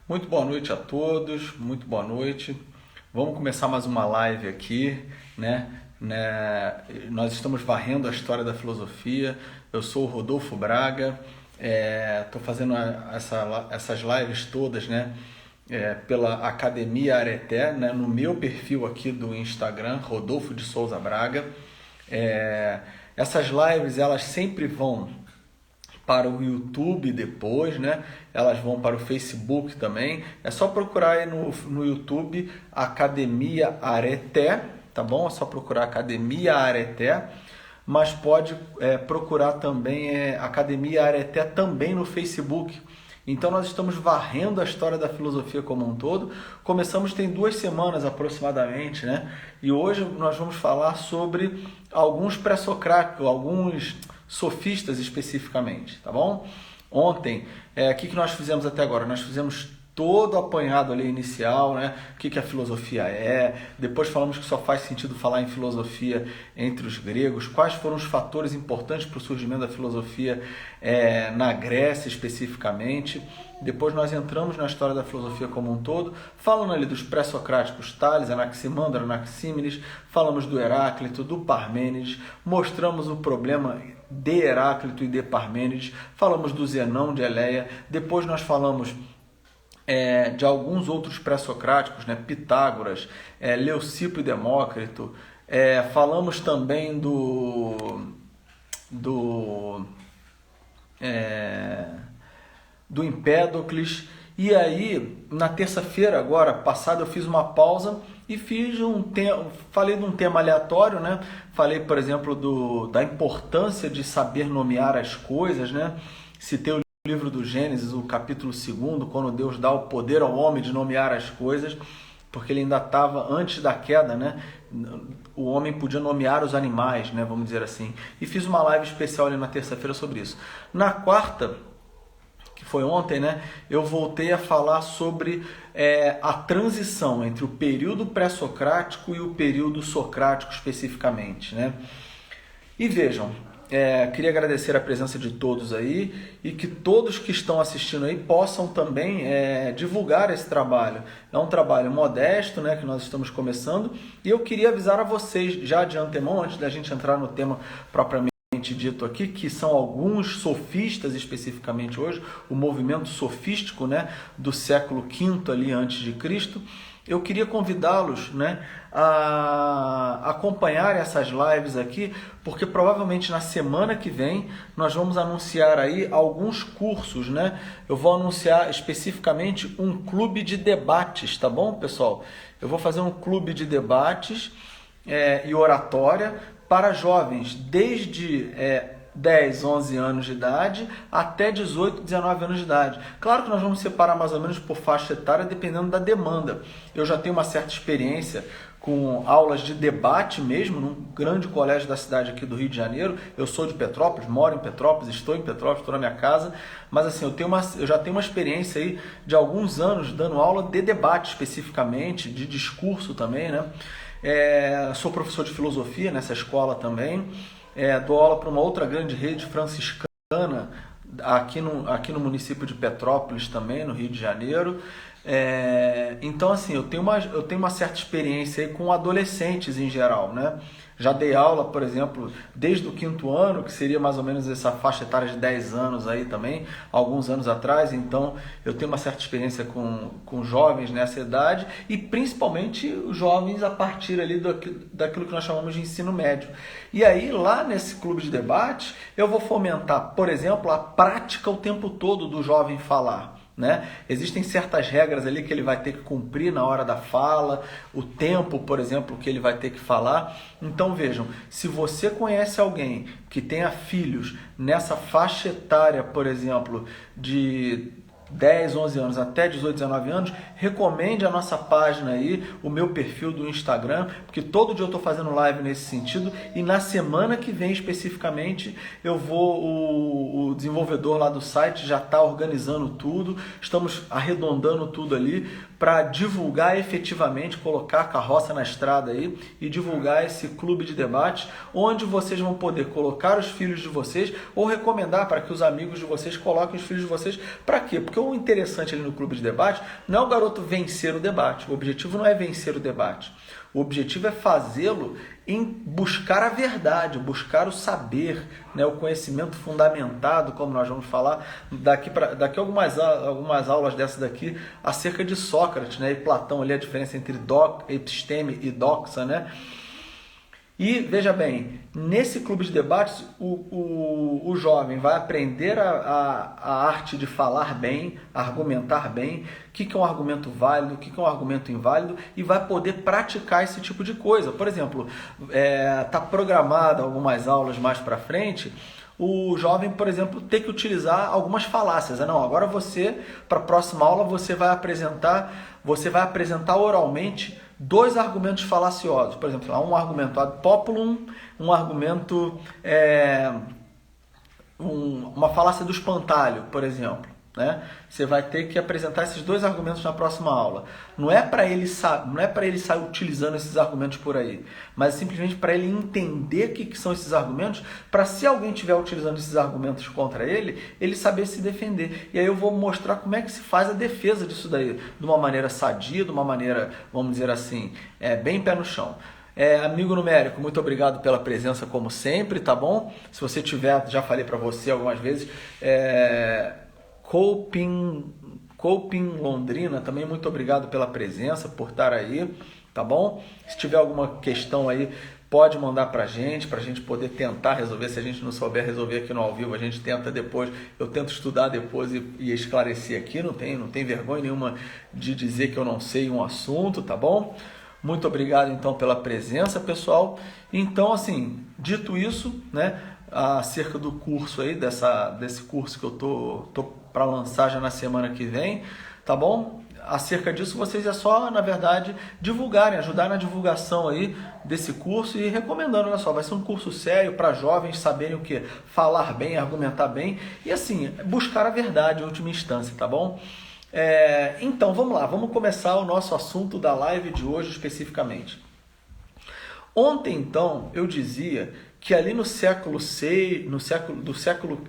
Muito boa noite a todos, muito boa noite. Vamos começar mais uma live aqui, Nós estamos varrendo a história da filosofia. Eu sou o Rodolfo Braga, estou fazendo essas lives todas, pela Academia Areté, no meu perfil aqui do Instagram, Rodolfo de Souza Braga. Essas lives, elas sempre vão para o YouTube depois, Elas vão para o Facebook também. É só procurar aí no YouTube Academia Areté, tá bom? É só procurar Academia Areté, mas pode procurar também Academia Areté também no Facebook. Então nós estamos varrendo a história da filosofia como um todo. Começamos tem 2 semanas aproximadamente, E hoje nós vamos falar sobre alguns pré-socráticos, alguns sofistas especificamente, tá bom? Ontem, o que nós fizemos até agora? Nós fizemos todo o apanhado ali inicial, O que a filosofia é. Depois falamos que só faz sentido falar em filosofia entre os gregos. Quais foram os fatores importantes para o surgimento da filosofia na Grécia especificamente. Depois nós entramos na história da filosofia como um todo, falando ali dos pré-socráticos, Tales, Anaximandro, Anaxímenes, falamos do Heráclito, do Parmênides, mostramos o problema de Heráclito e de Parmênides, falamos do Zenão de Eleia, depois nós falamos de alguns outros pré-socráticos, Pitágoras, Leucipo e Demócrito, falamos também do Empédocles. E aí, na terça-feira agora passada, eu fiz uma pausa e falei de um tema aleatório, Falei, por exemplo, da importância de saber nomear as coisas, Citei o livro do Gênesis, o capítulo 2, quando Deus dá o poder ao homem de nomear as coisas, porque ele ainda estava antes da queda, O homem podia nomear os animais, vamos dizer assim. E fiz uma live especial ali na terça-feira sobre isso. Na quarta, que foi ontem, eu voltei a falar sobre a transição entre o período pré-socrático e o período socrático especificamente, E vejam, queria agradecer a presença de todos aí e que todos que estão assistindo aí possam também divulgar esse trabalho. É um trabalho modesto, que nós estamos começando, e eu queria avisar a vocês já de antemão, antes da gente entrar no tema propriamente dito aqui, que são alguns sofistas especificamente hoje, o movimento sofístico, do século V ali antes de Cristo. Eu queria convidá-los, a acompanhar essas lives aqui, porque provavelmente na semana que vem nós vamos anunciar aí alguns cursos, Eu vou anunciar especificamente um clube de debates, tá bom, pessoal? Eu vou fazer um clube de debates e oratória para jovens desde 10, 11 anos de idade até 18, 19 anos de idade. Claro que nós vamos separar mais ou menos por faixa etária, dependendo da demanda. Eu já tenho uma certa experiência com aulas de debate mesmo, num grande colégio da cidade aqui do Rio de Janeiro. Eu sou de Petrópolis, moro em Petrópolis, estou em Petrópolis, estou na minha casa, mas assim, eu já tenho uma experiência aí de alguns anos dando aula de debate especificamente, de discurso também, Sou professor de filosofia nessa escola também. Dou aula para uma outra grande rede franciscana aqui no município de Petrópolis também, no Rio de Janeiro. Então, assim, eu tenho uma certa experiência aí com adolescentes em geral, Já dei aula, por exemplo, desde o 5º ano, que seria mais ou menos essa faixa etária de 10 anos aí também, alguns anos atrás. Então, eu tenho uma certa experiência com jovens nessa idade e principalmente os jovens a partir ali daquilo que nós chamamos de ensino médio. E aí, lá nesse clube de debate, eu vou fomentar, por exemplo, a prática o tempo todo do jovem falar. Existem certas regras ali que ele vai ter que cumprir na hora da fala, o tempo, por exemplo, que ele vai ter que falar. Então vejam, se você conhece alguém que tenha filhos nessa faixa etária, por exemplo, de 10, 11 anos até 18, 19 anos, recomende a nossa página aí, o meu perfil do Instagram, porque todo dia eu estou fazendo live nesse sentido, e na semana que vem especificamente o desenvolvedor lá do site já está organizando tudo, estamos arredondando tudo ali para divulgar efetivamente, colocar a carroça na estrada aí e divulgar esse clube de debate, onde vocês vão poder colocar os filhos de vocês ou recomendar para que os amigos de vocês coloquem os filhos de vocês. Para quê? Porque porque o interessante ali no clube de debate não é o garoto vencer o debate. O objetivo não é vencer o debate. O objetivo é fazê-lo em buscar a verdade, buscar o saber, né, o conhecimento fundamentado, como nós vamos falar daqui algumas aulas dessas daqui, acerca de Sócrates, né, e Platão, ali a diferença entre episteme e doxa, né? E, veja bem, nesse clube de debates, o jovem vai aprender a arte de falar bem, argumentar bem, o que é um argumento válido, o que é um argumento inválido, e vai poder praticar esse tipo de coisa. Por exemplo, está programado algumas aulas mais para frente, o jovem, por exemplo, tem que utilizar algumas falácias. Não, agora você, para a próxima aula, você vai apresentar oralmente 2 argumentos falaciosos. Por exemplo, um argumento ad populum, um argumento, uma falácia do espantalho, por exemplo. Né? Você vai ter que apresentar esses 2 argumentos na próxima aula. Não é para ele sair utilizando esses argumentos por aí, mas simplesmente para ele entender o que são esses argumentos, para se alguém estiver utilizando esses argumentos contra ele, ele saber se defender. E aí eu vou mostrar como é que se faz a defesa disso daí, de uma maneira sadia, de uma maneira, vamos dizer assim, bem pé no chão. Amigo numérico, muito obrigado pela presença como sempre, tá bom? Se você tiver, já falei para você algumas vezes, Coping Londrina, também muito obrigado pela presença, por estar aí, tá bom? Se tiver alguma questão aí, pode mandar pra gente poder tentar resolver. Se a gente não souber resolver aqui no ao vivo, a gente tenta depois, eu tento estudar depois e esclarecer aqui, não tem vergonha nenhuma de dizer que eu não sei um assunto, tá bom? Muito obrigado então pela presença, pessoal. Então, assim, dito isso, né, acerca do curso aí, desse curso que eu tô para lançar já na semana que vem, tá bom? Acerca disso, vocês é só, na verdade, divulgarem, ajudar na divulgação aí desse curso e recomendando, olha só, vai ser um curso sério para jovens saberem o que? Falar bem, argumentar bem e, assim, buscar a verdade em última instância, tá bom? Então, vamos lá, vamos começar o nosso assunto da live de hoje especificamente. Ontem, então, eu dizia que ali no século VI, do século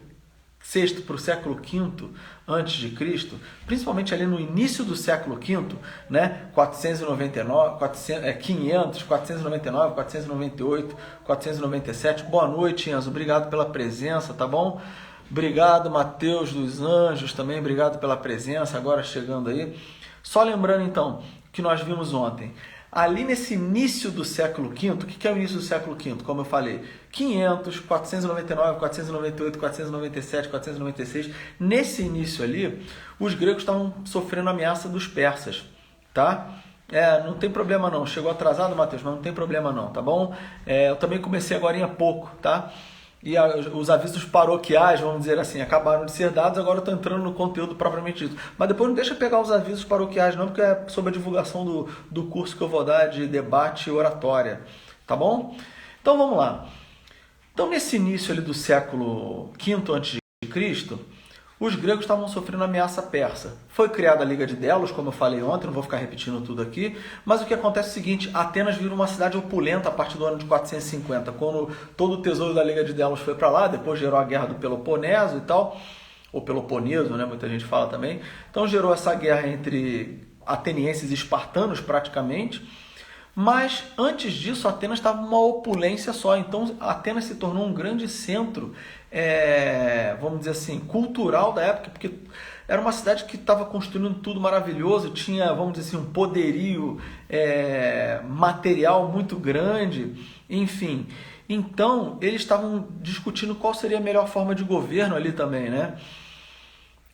VI para o século V antes de Cristo, principalmente ali no início do século V, né, 499, 500, 499, 498, 497. Boa noite, Enzo. Obrigado pela presença, tá bom? Obrigado, Mateus dos Anjos, também obrigado pela presença, agora chegando aí. Só lembrando, então, que nós vimos ontem. Ali nesse início do século V, o que é o início do século V? Como eu falei, 500, 499, 498, 497, 496. Nesse início ali, os gregos estavam sofrendo ameaça dos persas, tá? Não tem problema não. Chegou atrasado, Matheus, mas não tem problema não, tá bom? Eu também comecei agora há pouco, tá? E os avisos paroquiais, vamos dizer assim, acabaram de ser dados, agora eu estou entrando no conteúdo propriamente dito. Mas depois não deixa pegar os avisos paroquiais não, porque é sobre a divulgação do curso que eu vou dar de debate e oratória, tá bom? Então vamos lá. Então nesse início ali do século V a.C., os gregos estavam sofrendo ameaça persa. Foi criada a Liga de Delos, como eu falei ontem, não vou ficar repetindo tudo aqui, mas o que acontece é o seguinte, Atenas virou uma cidade opulenta a partir do ano de 450, quando todo o tesouro da Liga de Delos foi para lá, depois gerou a Guerra do Peloponeso e tal, ou Peloponeso, né, muita gente fala também. Então gerou essa guerra entre atenienses e espartanos praticamente, mas antes disso Atenas estava uma opulência só, então Atenas se tornou um grande centro, vamos dizer assim, cultural da época, porque era uma cidade que estava construindo tudo maravilhoso, tinha, vamos dizer assim, um poderio material muito grande, enfim. Então eles estavam discutindo qual seria a melhor forma de governo ali também, né?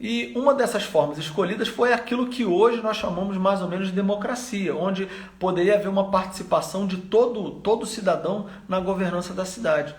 E uma dessas formas escolhidas foi aquilo que hoje nós chamamos mais ou menos de democracia, onde poderia haver uma participação de todo cidadão na governança da cidade.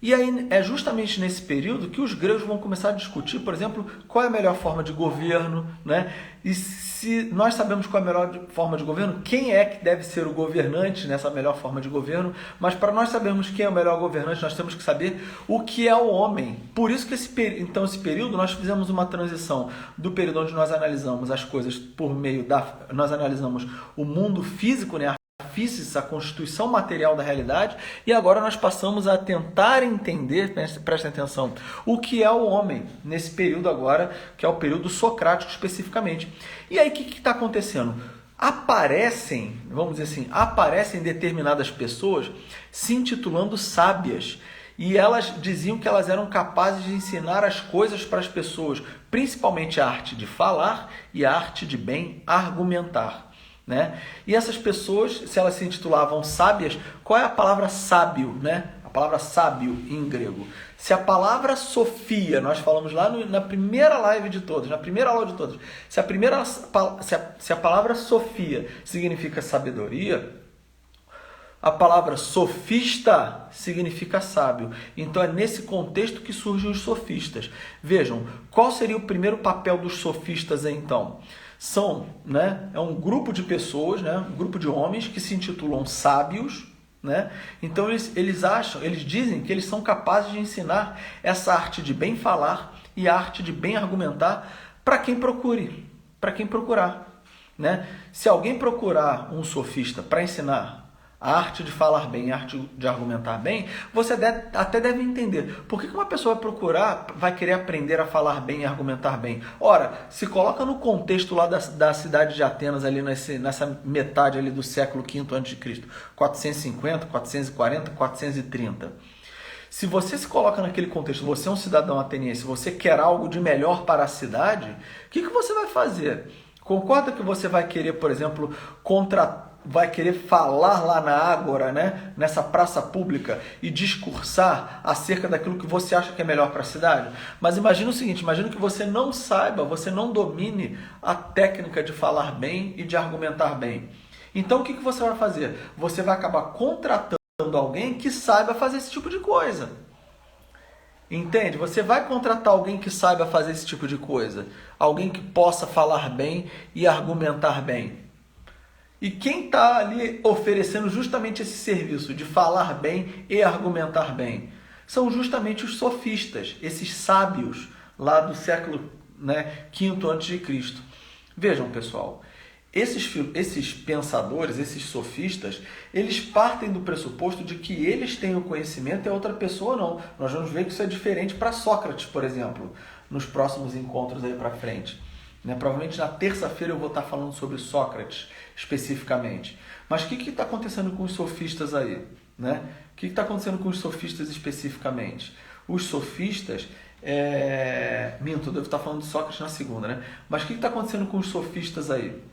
E aí é justamente nesse período que os gregos vão começar a discutir, por exemplo, qual é a melhor forma de governo, né? E se nós sabemos qual é a melhor forma de governo, quem é que deve ser o governante nessa melhor forma de governo, mas para nós sabermos quem é o melhor governante, nós temos que saber o que é o homem. Por isso que esse período nós fizemos uma transição do período onde nós analisamos as coisas por meio nós analisamos o mundo físico, né? física, a constituição material da realidade, e agora nós passamos a tentar entender, prestem atenção, o que é o homem nesse período agora, que é o período socrático especificamente. E aí o que está acontecendo? Aparecem, vamos dizer assim, aparecem determinadas pessoas se intitulando sábias, e elas diziam que elas eram capazes de ensinar as coisas para as pessoas, principalmente a arte de falar e a arte de bem argumentar, né? E essas pessoas, se elas se intitulavam sábias, qual é a palavra sábio, né? A palavra sábio em grego. Se a palavra sofia, nós falamos lá na primeira live de todos, na primeira aula de todos, se a palavra sofia significa sabedoria, a palavra sofista significa sábio. Então é nesse contexto que surgem os sofistas. Vejam, qual seria o primeiro papel dos sofistas então? É um grupo de pessoas, né, um grupo de homens que se intitulam sábios, né? Então eles dizem que eles são capazes de ensinar essa arte de bem falar e a arte de bem argumentar para quem procure, para quem procurar, né? Se alguém procurar um sofista para ensinar a arte de falar bem, a arte de argumentar bem, você até deve entender por que uma pessoa vai querer aprender a falar bem e argumentar bem. Ora, se coloca no contexto lá da cidade de Atenas, ali nessa metade ali do século V a.C., 450, 440, 430. Se você se coloca naquele contexto, você é um cidadão ateniense, você quer algo de melhor para a cidade, o que você vai fazer? Concorda que você vai querer, por exemplo, vai querer falar lá na ágora, né, nessa praça pública e discursar acerca daquilo que você acha que é melhor para a cidade? Mas imagina o seguinte, imagina que você não saiba, você não domine a técnica de falar bem e de argumentar bem. Então o que você vai fazer? Você vai acabar contratando alguém que saiba fazer esse tipo de coisa. Entende? Você vai contratar alguém que saiba fazer esse tipo de coisa. Alguém que possa falar bem e argumentar bem. E quem está ali oferecendo justamente esse serviço de falar bem e argumentar bem? São justamente os sofistas, esses sábios lá do século V a.C. Vejam, pessoal, esses pensadores, esses sofistas, eles partem do pressuposto de que eles têm o conhecimento e a outra pessoa não. Nós vamos ver que isso é diferente para Sócrates, por exemplo, nos próximos encontros aí para frente. Provavelmente na terça-feira eu vou estar falando sobre Sócrates especificamente. Mas o que está acontecendo com os sofistas aí? O que está acontecendo com os sofistas especificamente? Os sofistas... eu devo estar falando de Sócrates na segunda, Mas o que está acontecendo com os sofistas aí?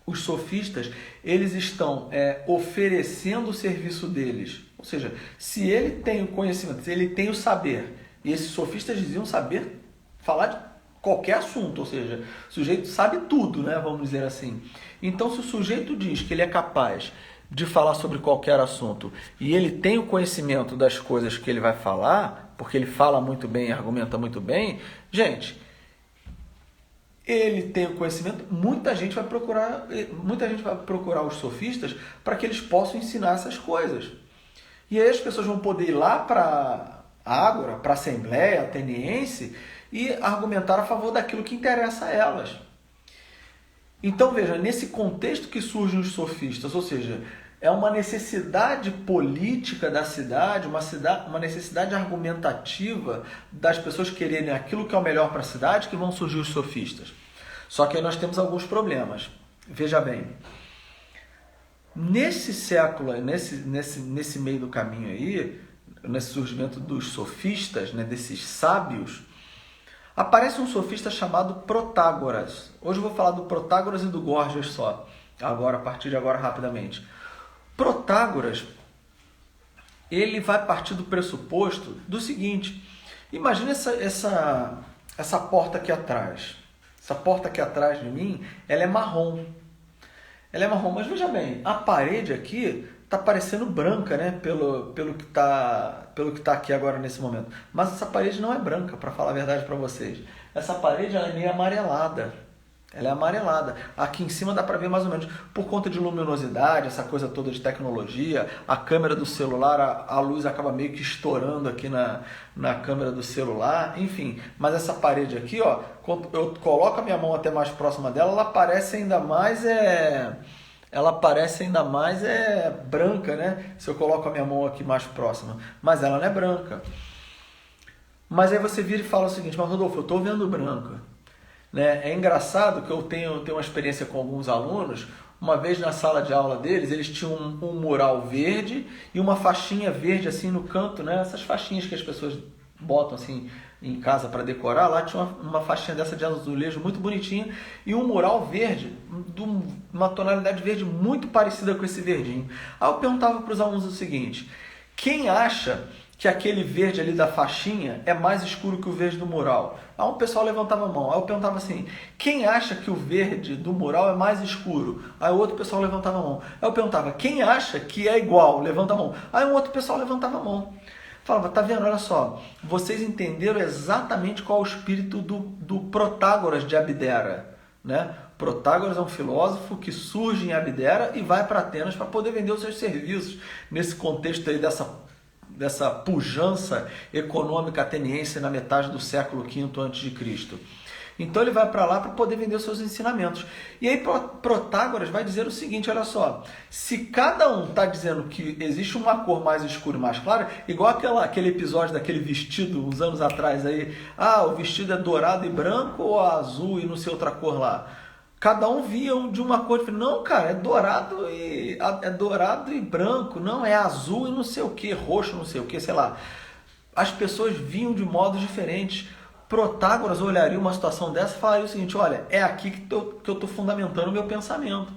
Os sofistas, eles estão oferecendo o serviço deles. Ou seja, se ele tem o conhecimento, se ele tem o saber, e esses sofistas diziam saber falar de qualquer assunto, ou seja, o sujeito sabe tudo, vamos dizer assim. Então, se o sujeito diz que ele é capaz de falar sobre qualquer assunto e ele tem o conhecimento das coisas que ele vai falar, porque ele fala muito bem e argumenta muito bem, gente, ele tem o conhecimento, muita gente vai procurar os sofistas para que eles possam ensinar essas coisas. E aí as pessoas vão poder ir lá para a Ágora, para a Assembleia Ateniense, e argumentar a favor daquilo que interessa a elas. Então, veja, nesse contexto que surgem os sofistas, ou seja, é uma necessidade política da cidade, uma necessidade argumentativa das pessoas quererem aquilo que é o melhor para a cidade, que vão surgir os sofistas. Só que aí nós temos alguns problemas. Veja bem, nesse século, nesse meio do caminho aí, nesse surgimento dos sofistas, desses sábios, aparece um sofista chamado Protágoras. Hoje eu vou falar do Protágoras e do Gorgias só, a partir de agora, rapidamente. Protágoras, ele vai partir do pressuposto do seguinte: imagina essa porta aqui atrás. Essa porta aqui atrás de mim, ela é marrom. Ela é marrom, mas veja bem, a parede aqui está parecendo branca, pelo que tá aqui agora nesse momento. Mas essa parede não é branca, para falar a verdade para vocês. Essa parede ela é meio amarelada. Ela é amarelada. Aqui em cima dá para ver mais ou menos, por conta de luminosidade, essa coisa toda de tecnologia, a câmera do celular, a luz acaba meio que estourando aqui na câmera do celular, enfim. Mas essa parede aqui, quando eu coloco a minha mão até mais próxima dela, ela parece ainda mais ela parece ainda mais branca, né? Se eu coloco a minha mão aqui mais próxima, mas ela não é branca. Mas aí você vira e fala o seguinte: mas Rodolfo, eu estou vendo branca. Né? É engraçado que eu tenho uma experiência com alguns alunos. Uma vez na sala de aula deles, eles tinham um mural verde e uma faixinha verde assim no canto, né? Essas faixinhas que as pessoas botam assim em casa para decorar. Lá tinha uma faixinha dessa de azulejo muito bonitinha e um mural verde, de uma tonalidade verde muito parecida com esse verdinho. Aí eu perguntava para os alunos o seguinte: quem acha que aquele verde ali da faixinha é mais escuro que o verde do mural? Aí um pessoal levantava a mão. Aí eu perguntava assim: quem acha que o verde do mural é mais escuro? Aí o outro pessoal levantava a mão. Aí eu perguntava: quem acha que é igual? Levanta a mão. Aí um outro pessoal levantava a mão. Falava: tá vendo? Olha só, vocês entenderam exatamente qual é o espírito do Protágoras de Abdera, né? Protágoras é um filósofo que surge em Abdera e vai para Atenas para poder vender os seus serviços nesse contexto aí dessa pujança econômica ateniense na metade do século V a.C. Então ele vai para lá para poder vender os seus ensinamentos. E aí Protágoras vai dizer o seguinte: olha só, se cada um está dizendo que existe uma cor mais escura e mais clara, igual aquele episódio daquele vestido uns anos atrás aí, o vestido é dourado e branco ou azul e não sei outra cor lá. Cada um via de uma cor diferente. Não, cara, é dourado e branco. Não, é azul e não sei o que, roxo não sei o que, sei lá. As pessoas viam de modos diferentes. Protágoras olharia uma situação dessa e falaria o seguinte: olha, é aqui que eu estou fundamentando o meu pensamento.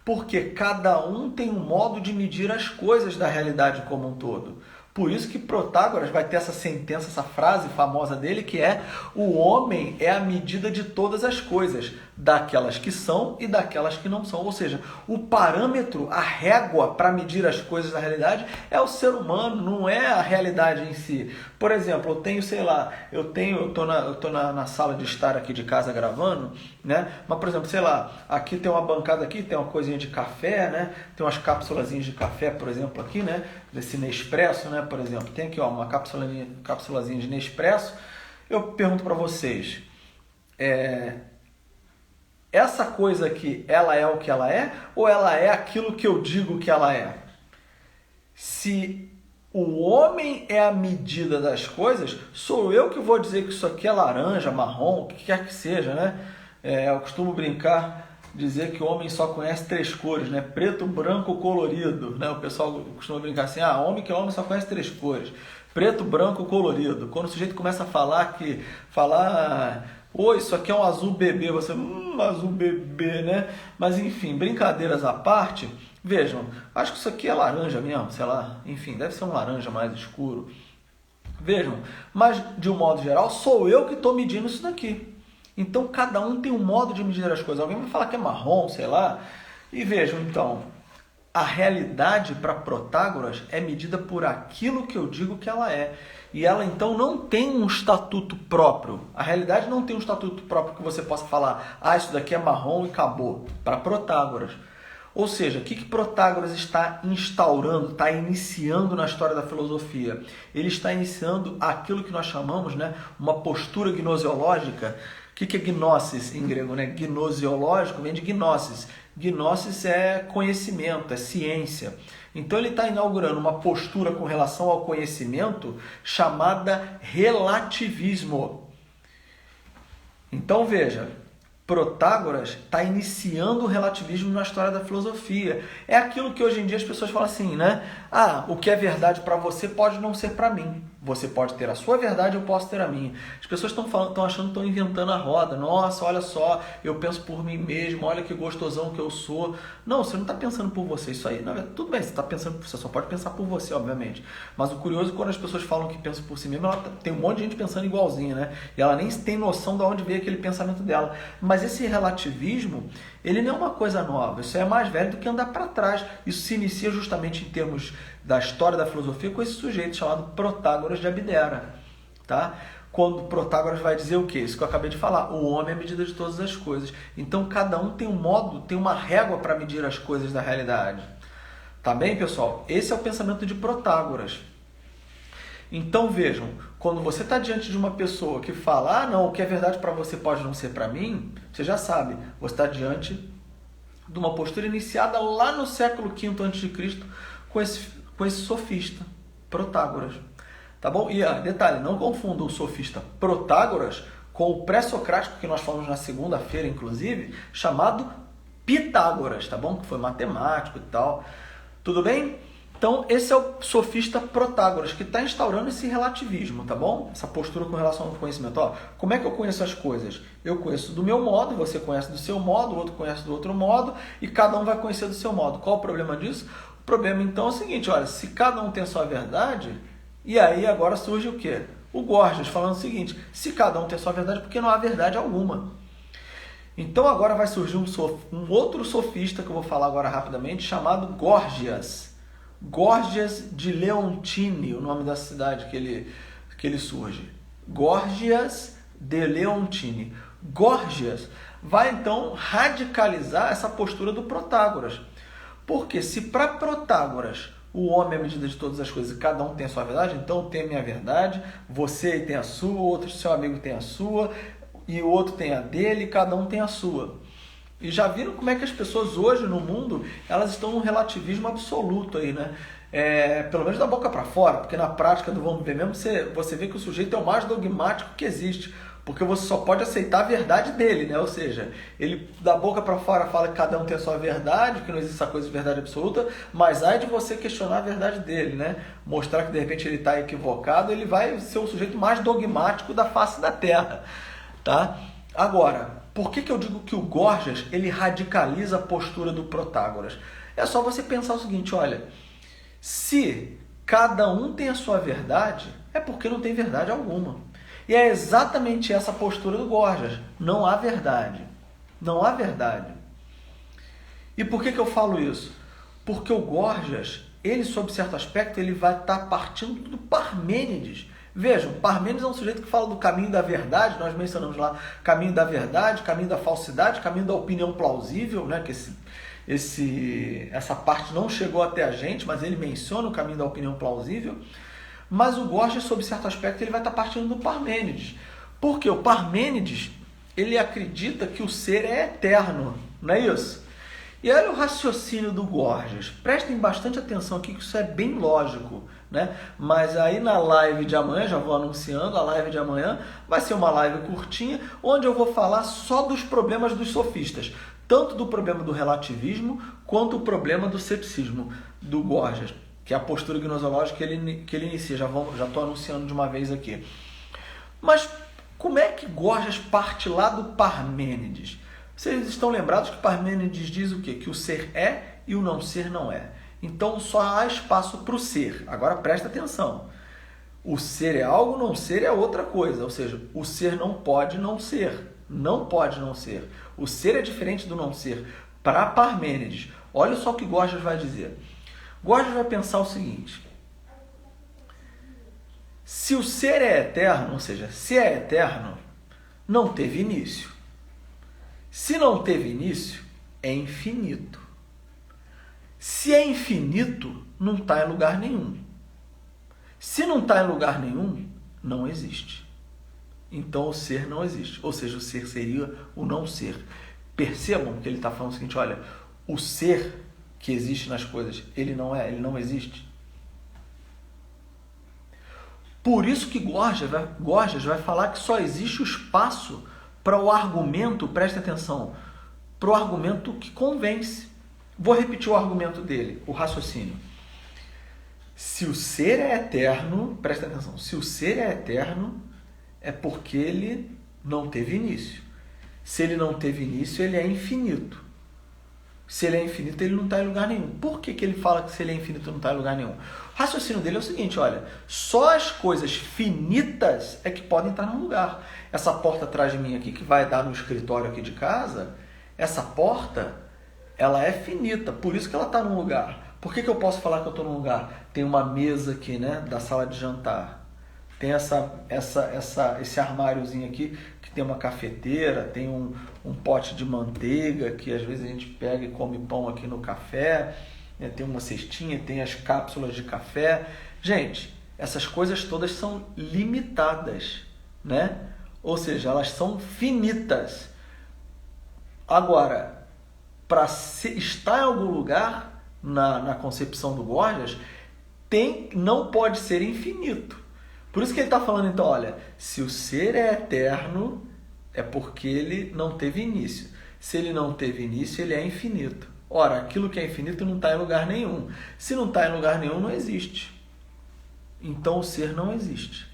Porque cada um tem um modo de medir as coisas da realidade como um todo. Por isso que Protágoras vai ter essa sentença, essa frase famosa dele, que é: o homem é a medida de todas as coisas, daquelas que são e daquelas que não são. Ou seja, o parâmetro, a régua para medir as coisas da realidade é o ser humano, não é a realidade em si. Por exemplo, eu tenho, sei lá, eu tô na sala de estar aqui de casa gravando, né? Mas, por exemplo, sei lá, aqui tem uma bancada aqui, tem uma coisinha de café, né? Tem umas cápsulazinhas de café, por exemplo, aqui, né? Desse Nespresso, né? Por exemplo, tem aqui uma cápsulazinha de Nespresso. Eu pergunto para vocês, essa coisa aqui, ela é o que ela é ou ela é aquilo que eu digo que ela é? Se o homem é a medida das coisas, sou eu que vou dizer que isso aqui é laranja, marrom, o que quer que seja, né? Eu costumo brincar, dizer que o homem só conhece 3 cores, né? Preto, branco, colorido, né? O pessoal costuma brincar assim: homem que é homem só conhece 3 cores. Preto, branco, colorido. Quando o sujeito começa a falar isso aqui é um azul bebê, você, azul bebê, né? Mas enfim, brincadeiras à parte, vejam, acho que isso aqui é laranja mesmo, sei lá, enfim, deve ser um laranja mais escuro. Vejam, mas de um modo geral, sou eu que estou medindo isso daqui. Então cada um tem um modo de medir as coisas. Alguém vai falar que é marrom, sei lá. E vejam, então, a realidade para Protágoras é medida por aquilo que eu digo que ela é. E ela então não tem um estatuto próprio. A realidade não tem um estatuto próprio que você possa falar: isso daqui é marrom e acabou. Para Protágoras. Ou seja, o que Protágoras está instaurando, está iniciando na história da filosofia? Ele está iniciando aquilo que nós chamamos, né, uma postura gnosiológica. O que é gnosis em grego? Né? Gnosiológico vem de gnosis. Gnosis é conhecimento, é ciência. Então ele está inaugurando uma postura com relação ao conhecimento chamada relativismo. Então veja, Protágoras está iniciando o relativismo na história da filosofia. É aquilo que hoje em dia as pessoas falam assim, né? O que é verdade para você pode não ser para mim. Você pode ter a sua verdade, eu posso ter a minha. As pessoas estão achando que estão inventando a roda. Nossa, olha só, eu penso por mim mesmo, olha que gostosão que eu sou. Não, você não está pensando por você. Isso aí, tudo bem, você só pode pensar por você, obviamente. Mas o curioso é que quando as pessoas falam que pensam por si mesmo, tem um monte de gente pensando igualzinho, né? E ela nem tem noção de onde veio aquele pensamento dela. Mas esse relativismo, ele não é uma coisa nova. Isso é mais velho do que andar para trás. Isso se inicia justamente em termos da história da filosofia com esse sujeito chamado Protágoras de Abdera, tá? Quando Protágoras vai dizer o quê? Isso que eu acabei de falar: o homem é a medida de todas as coisas. Então cada um tem um modo, tem uma régua para medir as coisas da realidade. Tá bem, pessoal? Esse é o pensamento de Protágoras. Então vejam, quando você está diante de uma pessoa que fala: não, o que é verdade para você pode não ser para mim, você já sabe, você está diante de uma postura iniciada lá no século V a.C. com esse sofista, Protágoras. Tá bom? E detalhe, não confunda o sofista Protágoras com o pré-socrático que nós falamos na segunda-feira, inclusive, chamado Pitágoras, tá bom? Que foi matemático e tal. Tudo bem? Então, esse é o sofista Protágoras, que está instaurando esse relativismo, tá bom? Essa postura com relação ao conhecimento. Ó, como é que eu conheço as coisas? Eu conheço do meu modo, você conhece do seu modo, o outro conhece do outro modo, e cada um vai conhecer do seu modo. Qual o problema disso? O problema, então, é o seguinte, olha, se cada um tem a sua verdade, e aí agora surge o quê? O Gorgias falando o seguinte, se cada um tem a sua verdade, porque não há verdade alguma. Então agora vai surgir um outro sofista, que eu vou falar agora rapidamente, chamado Gorgias. Gorgias de Leontini, o nome da cidade que ele surge. Gorgias de Leontini. Gorgias vai então radicalizar essa postura do Protágoras. Porque se para Protágoras o homem é a medida de todas as coisas e cada um tem a sua verdade, então eu tenho a minha verdade, você tem a sua, o outro seu amigo tem a sua, e o outro tem a dele, e cada um tem a sua. E já viram como é que as pessoas hoje no mundo, elas estão num relativismo absoluto aí, né? Pelo menos da boca para fora, porque na prática do vamos ver mesmo, você vê que o sujeito é o mais dogmático que existe, porque você só pode aceitar a verdade dele, né? Ou seja, ele da boca para fora fala que cada um tem a sua verdade, que não existe essa coisa de verdade absoluta, mas aí de você questionar a verdade dele, né? Mostrar que de repente ele está equivocado, ele vai ser o sujeito mais dogmático da face da Terra, tá? Agora, por que eu digo que o Gorgias ele radicaliza a postura do Protágoras? É só você pensar o seguinte, olha, se cada um tem a sua verdade, é porque não tem verdade alguma. E é exatamente essa postura do Gorgias. Não há verdade. Não há verdade. E por que eu falo isso? Porque o Gorgias, ele, sob certo aspecto, ele vai estar partindo do Parmênides. Vejam, Parmênides é um sujeito que fala do caminho da verdade, nós mencionamos lá caminho da verdade, caminho da falsidade, caminho da opinião plausível, né? Que essa parte não chegou até a gente, mas ele menciona o caminho da opinião plausível. Mas o Gorgias, sob certo aspecto, ele vai estar partindo do Parmênides. Porque o Parmênides, ele acredita que o ser é eterno, não é isso? E olha o raciocínio do Gorgias. Prestem bastante atenção aqui, que isso é bem lógico, né? Mas aí na live de amanhã, já vou anunciando, a live de amanhã vai ser uma live curtinha, onde eu vou falar só dos problemas dos sofistas. Tanto do problema do relativismo, quanto o problema do ceticismo do Gorgias, que é a postura gnosológica que ele inicia. Já estou anunciando de uma vez aqui. Mas como é que Gorgias parte lá do Parmênides? Vocês estão lembrados que Parmênides diz o quê? Que o ser é e o não ser não é. Então só há espaço para o ser. Agora presta atenção. O ser é algo, o não ser é outra coisa. Ou seja, o ser não pode não ser. Não pode não ser. O ser é diferente do não ser. Para Parmênides, olha só o que Gorgias vai dizer. Gorgias vai pensar o seguinte: se o ser é eterno, ou seja, se é eterno, não teve início. Se não teve início, é infinito. Se é infinito, não está em lugar nenhum. Se não está em lugar nenhum, não existe. Então o ser não existe. Ou seja, o ser seria o não ser. Percebam que ele está falando o seguinte, olha, o ser que existe nas coisas, ele não existe. Por isso que Gorgias vai falar que só existe o espaço para o argumento, preste atenção, para o argumento que convence. Vou repetir o argumento dele, o raciocínio. Se o ser é eterno, preste atenção, se o ser é eterno, é porque ele não teve início. Se ele não teve início, ele é infinito. Se ele é infinito, ele não está em lugar nenhum. Por que ele fala que se ele é infinito, não está em lugar nenhum? O raciocínio dele é o seguinte, olha, só as coisas finitas é que podem estar num lugar. Essa porta atrás de mim aqui, que vai dar no escritório aqui de casa, essa porta, ela é finita, por isso que ela está num lugar. Por que eu posso falar que eu estou num lugar? Tem uma mesa aqui, né, da sala de jantar. Tem esse armáriozinho aqui, que tem uma cafeteira, tem um pote de manteiga, que às vezes a gente pega e come pão aqui no café, né? Tem uma cestinha, tem as cápsulas de café. Gente, essas coisas todas são limitadas, né? Ou seja, elas são finitas. Agora, para estar em algum lugar na concepção do Gorgias, não pode ser infinito. Por isso que ele está falando, então, olha, se o ser é eterno, é porque ele não teve início. Se ele não teve início, ele é infinito. Ora, aquilo que é infinito não está em lugar nenhum. Se não está em lugar nenhum, não existe. Então o ser não existe.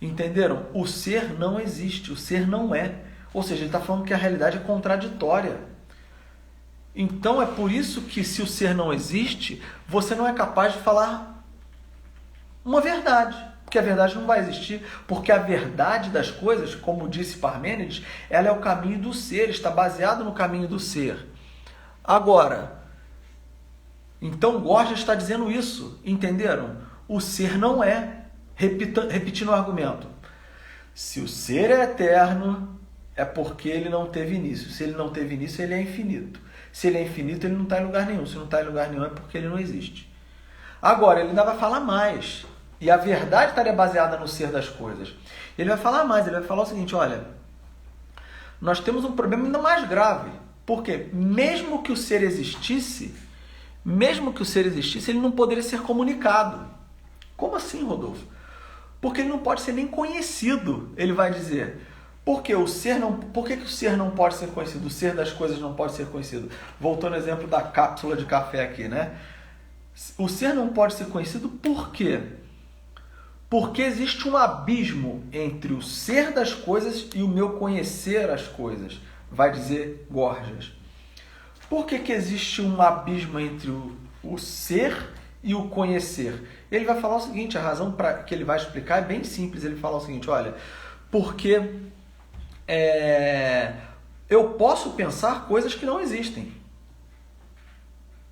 Entenderam? O ser não existe, o ser não é. Ou seja, ele está falando que a realidade é contraditória. Então é por isso que, se o ser não existe, você não é capaz de falar uma verdade. Porque a verdade não vai existir. Porque a verdade das coisas, como disse Parmênides, ela é o caminho do ser, está baseado no caminho do ser. Agora, então Gorgias está dizendo isso, entenderam? O ser não é. Repetindo o argumento. Se o ser é eterno, é porque ele não teve início. Se ele não teve início, ele é infinito. Se ele é infinito, ele não está em lugar nenhum. Se não está em lugar nenhum, é porque ele não existe. Agora, ele ainda vai falar mais. E a verdade estaria baseada no ser das coisas. Ele vai falar mais, ele vai falar o seguinte, olha, nós temos um problema ainda mais grave. Porque mesmo que o ser existisse, ele não poderia ser comunicado. Como assim, Rodolfo? Porque ele não pode ser nem conhecido, ele vai dizer. Por que o ser não pode ser conhecido? O ser das coisas não pode ser conhecido. Voltando ao exemplo da cápsula de café aqui, né? O ser não pode ser conhecido por quê? Porque existe um abismo entre o ser das coisas e o meu conhecer as coisas, vai dizer Gorgias. Por que existe um abismo entre o ser e o conhecer? Ele vai falar o seguinte, a razão que ele vai explicar é bem simples. Ele fala o seguinte, olha, porque eu posso pensar coisas que não existem.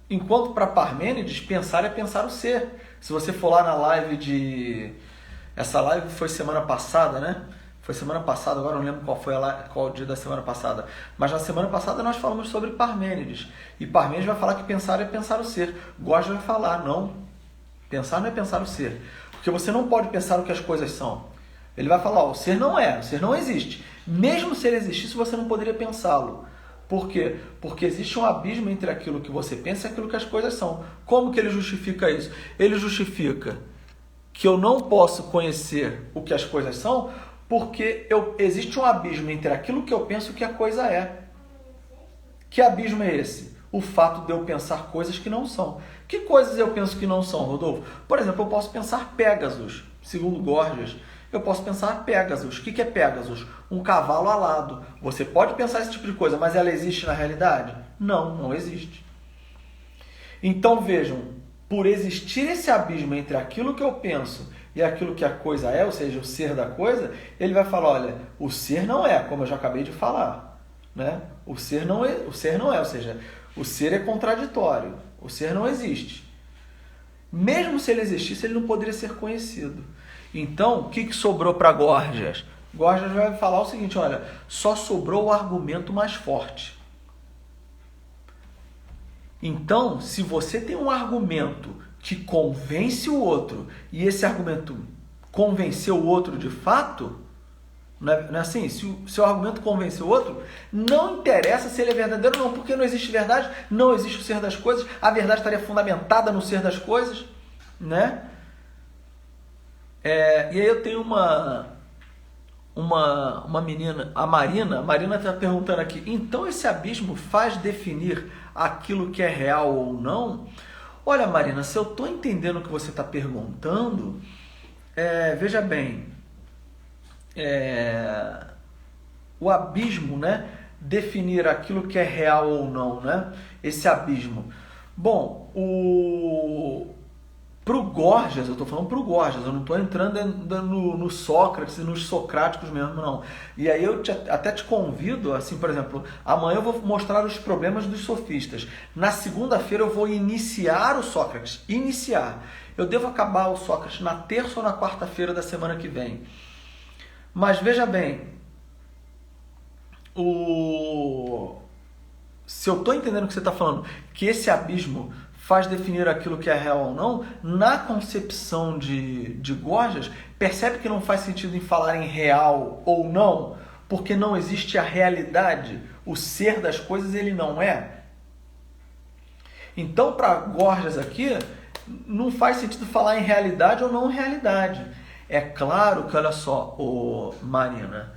Enquanto para Parmênides, pensar é pensar o ser. Se você for lá na live essa live foi semana passada, né? Foi semana passada, agora não lembro qual o dia da semana passada. Mas na semana passada nós falamos sobre Parmênides. E Parmênides vai falar que pensar é pensar o ser. Gorgias vai falar, não. Pensar não é pensar o ser. Porque você não pode pensar o que as coisas são. Ele vai falar, o ser não é, o ser não existe. Mesmo se ele existisse, você não poderia pensá-lo. Por quê? Porque existe um abismo entre aquilo que você pensa e aquilo que as coisas são. Como que ele justifica isso? Ele justifica que eu não posso conhecer o que as coisas são porque existe um abismo entre aquilo que eu penso e o que a coisa é. Que abismo é esse? O fato de eu pensar coisas que não são. Que coisas eu penso que não são, Rodolfo? Por exemplo, eu posso pensar Pégasus, segundo Gorgias. Eu posso pensar Pégasus. O que é Pégasus? Um cavalo alado. Você pode pensar esse tipo de coisa, mas ela existe na realidade? Não, não existe. Então vejam, por existir esse abismo entre aquilo que eu penso e aquilo que a coisa é, ou seja, o ser da coisa, ele vai falar, olha, o ser não é, como eu já acabei de falar, né? O ser não é, ou seja, o ser é contraditório, o ser não existe. Mesmo se ele existisse, ele não poderia ser conhecido. Então, o que sobrou para Gorgias? Gorgias vai falar o seguinte, olha, só sobrou o argumento mais forte. Então, se você tem um argumento que convence o outro e esse argumento convenceu o outro de fato, não é assim? Se o seu argumento convence o outro, não interessa se ele é verdadeiro ou não, porque não existe verdade, não existe o ser das coisas, a verdade estaria fundamentada no ser das coisas, né? E aí eu tenho uma menina, a Marina está perguntando aqui, então esse abismo faz definir aquilo que é real ou não? Olha, Marina, se eu estou entendendo o que você está perguntando, veja bem, o abismo, né? Definir aquilo que é real ou não, né? Esse abismo. Bom, pro Gorgias, eu estou falando pro Gorgias, eu não estou entrando no Sócrates e nos socráticos mesmo, não. E aí eu até te convido, assim, por exemplo, amanhã eu vou mostrar os problemas dos sofistas. Na segunda-feira eu vou iniciar o Sócrates. Eu devo acabar o Sócrates na terça ou na quarta-feira da semana que vem. Mas veja bem, se eu estou entendendo o que você está falando, que esse abismo faz definir aquilo que é real ou não, na concepção de Gorgias, percebe que não faz sentido em falar em real ou não, porque não existe a realidade, o ser das coisas ele não é. Então, para Gorgias aqui, não faz sentido falar em realidade ou não realidade. É claro que, olha só, Marina,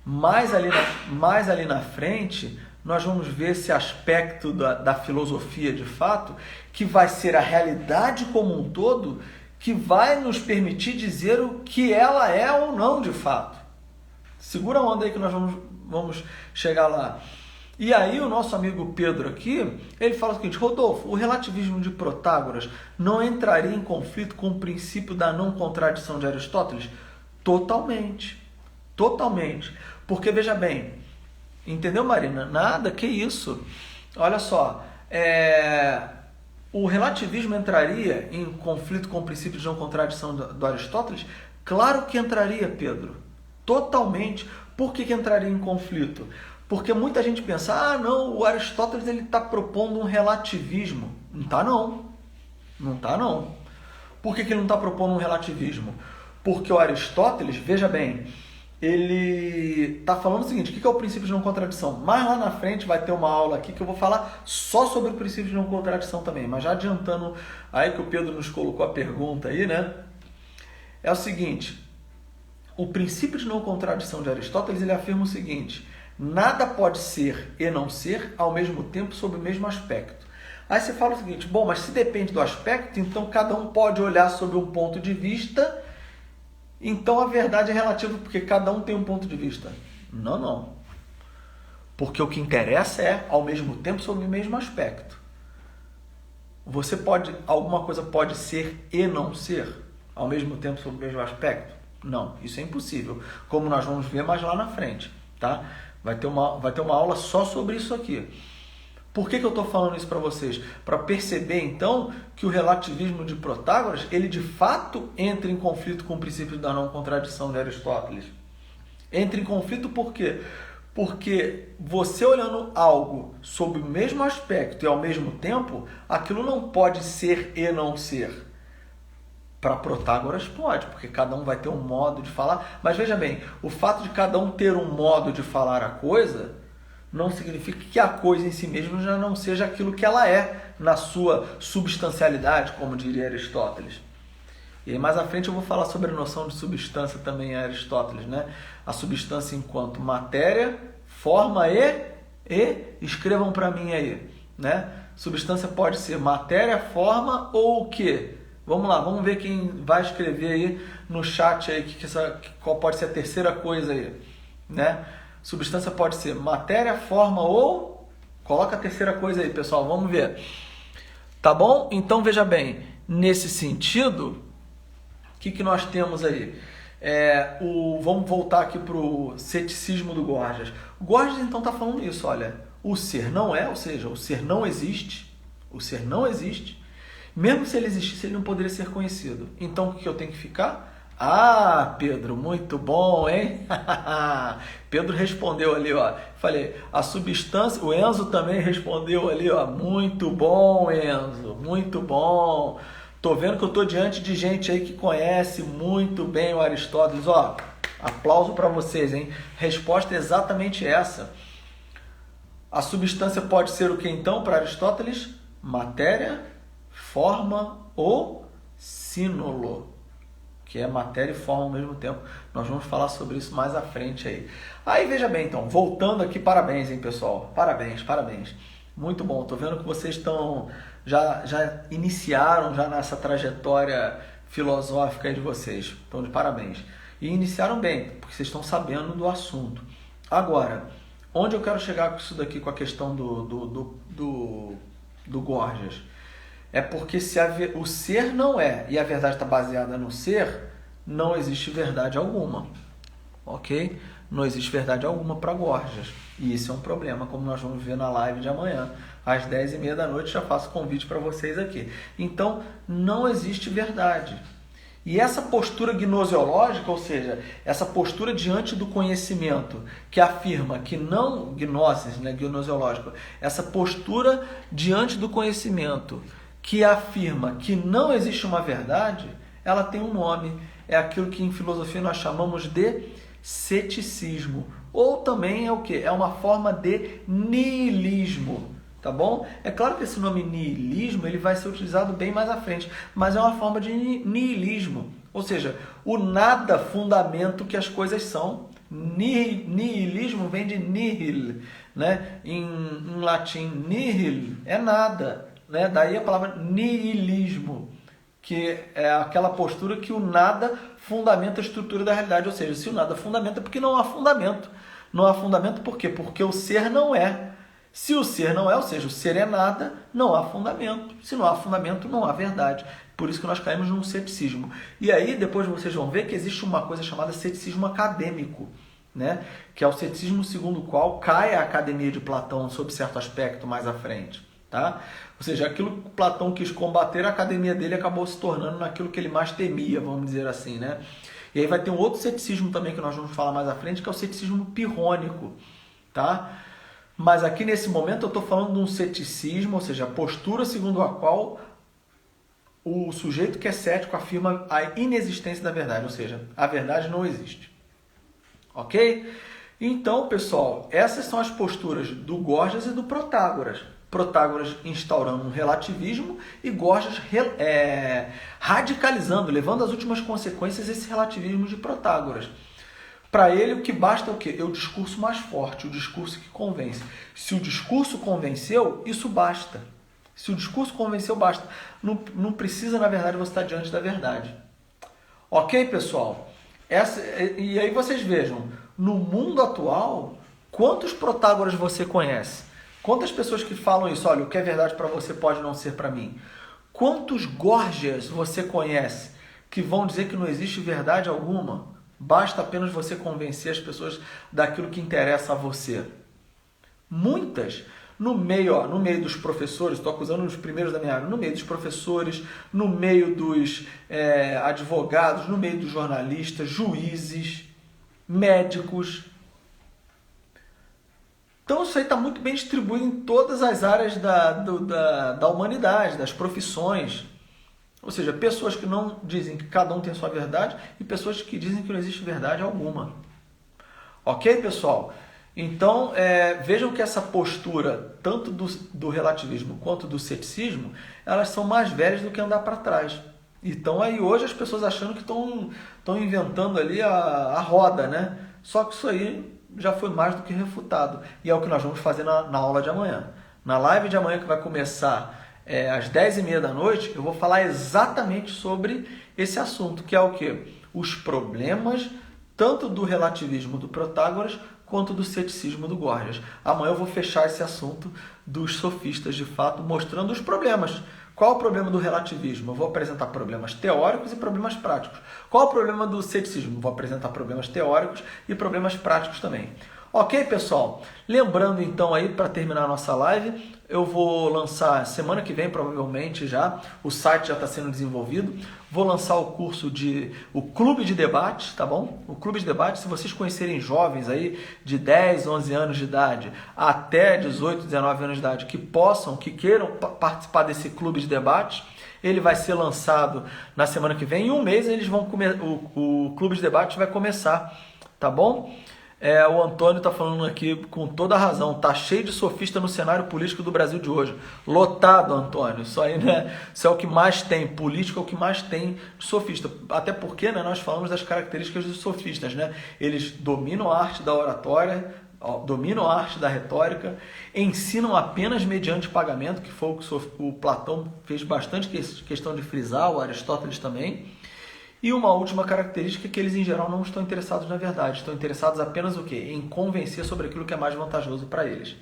mais ali na frente, nós vamos ver esse aspecto da filosofia de fato, que vai ser a realidade como um todo, que vai nos permitir dizer o que ela é ou não de fato. Segura a onda aí que nós vamos chegar lá. E aí o nosso amigo Pedro aqui, ele fala o seguinte: Rodolfo, o relativismo de Protágoras não entraria em conflito com o princípio da não contradição de Aristóteles? Totalmente. Totalmente. Porque, veja bem, entendeu, Marina? Nada, que isso. Olha só, o relativismo entraria em conflito com o princípio de não contradição do Aristóteles? Claro que entraria, Pedro. Totalmente. Por que entraria em conflito? Porque muita gente pensa, não, o Aristóteles está propondo um relativismo. Não está, não. Não está, não. Por que ele não está propondo um relativismo? Porque o Aristóteles, veja bem, ele está falando o seguinte: o que é o princípio de não contradição? Mais lá na frente vai ter uma aula aqui que eu vou falar só sobre o princípio de não contradição também. Mas já adiantando aí que o Pedro nos colocou a pergunta aí, né? É o seguinte: o princípio de não contradição de Aristóteles, ele afirma o seguinte: nada pode ser e não ser ao mesmo tempo sob o mesmo aspecto. Aí você fala o seguinte: bom, mas se depende do aspecto, então cada um pode olhar sob um ponto de vista, então a verdade é relativa porque cada um tem um ponto de vista. Não, não. Porque o que interessa é ao mesmo tempo sob o mesmo aspecto. Alguma coisa pode ser e não ser ao mesmo tempo sob o mesmo aspecto? Não, isso é impossível, como nós vamos ver mais lá na frente, tá? Vai ter uma aula só sobre isso aqui. Por que eu estou falando isso para vocês? Para perceber, então, que o relativismo de Protágoras, ele de fato entra em conflito com o princípio da não contradição de Aristóteles. Entra em conflito por quê? Porque você olhando algo sob o mesmo aspecto e ao mesmo tempo, aquilo não pode ser e não ser. Para Protágoras pode, porque cada um vai ter um modo de falar. Mas veja bem, o fato de cada um ter um modo de falar a coisa não significa que a coisa em si mesma já não seja aquilo que ela é na sua substancialidade, como diria Aristóteles. E aí mais à frente eu vou falar sobre a noção de substância também em Aristóteles, né? A substância enquanto matéria, forma e escrevam para mim aí, né? Substância pode ser matéria, forma ou o quê? Vamos lá, vamos ver quem vai escrever aí no chat aí qual pode ser a terceira coisa aí, né? Substância pode ser matéria, forma ou... Coloca a terceira coisa aí, pessoal, vamos ver. Tá bom? Então, veja bem, nesse sentido, o que nós temos aí? Vamos voltar aqui para o ceticismo do Gorgias. O Gorgias, então, está falando isso, olha, o ser não é, ou seja, o ser não existe, mesmo se ele existisse, ele não poderia ser conhecido. Então, o que eu tenho que ficar? Ah, Pedro, muito bom, hein? Pedro respondeu ali, ó. Falei, a substância... O Enzo também respondeu ali, ó. Muito bom, Enzo, muito bom. Tô vendo que eu tô diante de gente aí que conhece muito bem o Aristóteles. Ó, aplauso para vocês, hein? Resposta é exatamente essa. A substância pode ser o que então para Aristóteles? Matéria, forma ou sínolo, que é matéria e forma ao mesmo tempo. Nós vamos falar sobre isso mais à frente aí. Aí veja bem, então, voltando aqui, parabéns, hein, pessoal? Parabéns. Muito bom. Tô vendo que vocês já iniciaram já nessa trajetória filosófica aí de vocês. Então, de parabéns. E iniciaram bem, porque vocês estão sabendo do assunto. Agora, onde eu quero chegar com isso daqui, com a questão do Gorgias? É porque se o ser não é e a verdade está baseada no ser, não existe verdade alguma, ok? Não existe verdade alguma para Gorgias. E isso é um problema, como nós vamos ver na live de amanhã, às 10h30 da noite, já faço convite para vocês aqui. Então, não existe verdade. E essa postura gnoseológica, ou seja, essa postura diante do conhecimento, que afirma que não, gnosis, né, gnoseológico, essa postura diante do conhecimento, que afirma que não existe uma verdade, ela tem um nome. É aquilo que em filosofia nós chamamos de ceticismo. ou também é o quê? É uma forma de niilismo, tá bom? É claro que esse nome niilismo ele vai ser utilizado bem mais à frente, mas é uma forma de niilismo, ou seja, o nada fundamento que as coisas são. Nihilismo vem de nihil, né? Em latim, nihil é nada, né? Daí a palavra nihilismo, que é aquela postura que o nada fundamenta a estrutura da realidade, ou seja, se o nada fundamenta, é porque não há fundamento. Não há fundamento por quê? Porque o ser não é. Se o ser não é, ou seja, o ser é nada, não há fundamento. Se não há fundamento, não há verdade. Por isso que nós caímos num ceticismo. E aí, depois vocês vão ver que existe uma coisa chamada ceticismo acadêmico, né? Que é o ceticismo segundo o qual cai a academia de Platão sob certo aspecto mais à frente. Tá? Ou seja, aquilo que Platão quis combater, a academia dele acabou se tornando naquilo que ele mais temia, vamos dizer assim, né? E aí vai ter um outro ceticismo também que nós vamos falar mais à frente, que é o ceticismo pirrônico, tá? Mas aqui nesse momento eu estou falando de um ceticismo, ou seja, a postura segundo a qual o sujeito que é cético afirma a inexistência da verdade, ou seja, a verdade não existe. Ok? Então, pessoal, essas são as posturas do Gorgias e do Protágoras. Protágoras instaurando um relativismo e Gorgias radicalizando, levando às últimas consequências esse relativismo de Protágoras. Para ele, o que basta é o quê? É o discurso mais forte, o discurso que convence. Se o discurso convenceu, isso basta. Se o discurso convenceu, basta. Não precisa, na verdade, você estar diante da verdade. Ok, pessoal? E aí vocês vejam, no mundo atual, quantos Protágoras você conhece? Quantas pessoas que falam isso? Olha, o que é verdade para você pode não ser para mim. Quantos Gorgias você conhece que vão dizer que não existe verdade alguma? Basta apenas você convencer as pessoas daquilo que interessa a você. Muitas. No meio dos professores, estou acusando os primeiros da minha área, no meio dos professores, no meio dos advogados, no meio dos jornalistas, juízes, médicos. Então isso aí está muito bem distribuído em todas as áreas da humanidade, das profissões. Ou seja, pessoas que não dizem que cada um tem a sua verdade e pessoas que dizem que não existe verdade alguma. Ok, pessoal? Então, vejam que essa postura, tanto do relativismo quanto do ceticismo, elas são mais velhas do que andar para trás. Então, aí hoje as pessoas achando que estão inventando ali a roda, né? Só que isso aí já foi mais do que refutado. E é o que nós vamos fazer na aula de amanhã. Na live de amanhã, que vai começar às 10h30 da noite, eu vou falar exatamente sobre esse assunto, que é o quê? Os problemas tanto do relativismo do Protágoras quanto do ceticismo do Gorgias. Amanhã eu vou fechar esse assunto dos sofistas, de fato, mostrando os problemas. Qual o problema do relativismo? Eu vou apresentar problemas teóricos e problemas práticos. Qual o problema do ceticismo? Eu vou apresentar problemas teóricos e problemas práticos também. Ok, pessoal? Lembrando então aí, para terminar a nossa live, eu vou lançar semana que vem, provavelmente já, o site já está sendo desenvolvido, vou lançar o curso o Clube de Debate, tá bom? O Clube de Debate, se vocês conhecerem jovens aí de 10, 11 anos de idade até 18, 19 anos de idade que queiram participar desse Clube de Debate, ele vai ser lançado na semana que vem. Em um mês eles vão o Clube de Debate vai começar, tá bom? O Antônio está falando aqui com toda a razão. Tá cheio de sofista no cenário político do Brasil de hoje. Lotado, Antônio. Isso aí, né? Isso é o que mais tem. Político é o que mais tem de sofista. Até porque, né, nós falamos das características dos sofistas, né? Eles dominam a arte da oratória, dominam a arte da retórica, ensinam apenas mediante pagamento, que foi o que o Platão fez bastante questão de frisar, o Aristóteles também. E uma última característica é que eles, em geral, não estão interessados na verdade. Estão interessados apenas o quê? Em convencer sobre aquilo que é mais vantajoso para eles.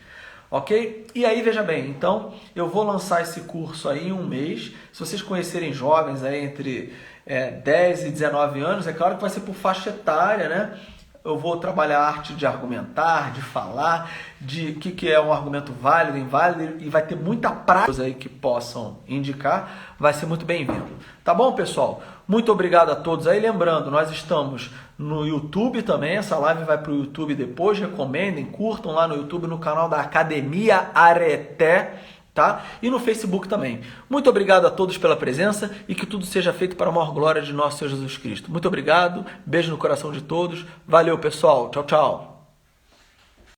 Ok? E aí, veja bem, então, eu vou lançar esse curso aí em um mês. Se vocês conhecerem jovens aí entre 10 e 19 anos, é claro que vai ser por faixa etária, né? Eu vou trabalhar a arte de argumentar, de falar, de o que é um argumento válido, inválido, e vai ter muita prática aí que possam indicar, vai ser muito bem-vindo. Tá bom, pessoal? Muito obrigado a todos aí. Lembrando, nós estamos no YouTube também, essa live vai para o YouTube depois, recomendem, curtam lá no YouTube, no canal da Academia Areté, tá? E no Facebook também. Muito obrigado a todos pela presença e que tudo seja feito para a maior glória de nosso Senhor Jesus Cristo. Muito obrigado, beijo no coração de todos. Valeu, pessoal. Tchau, tchau.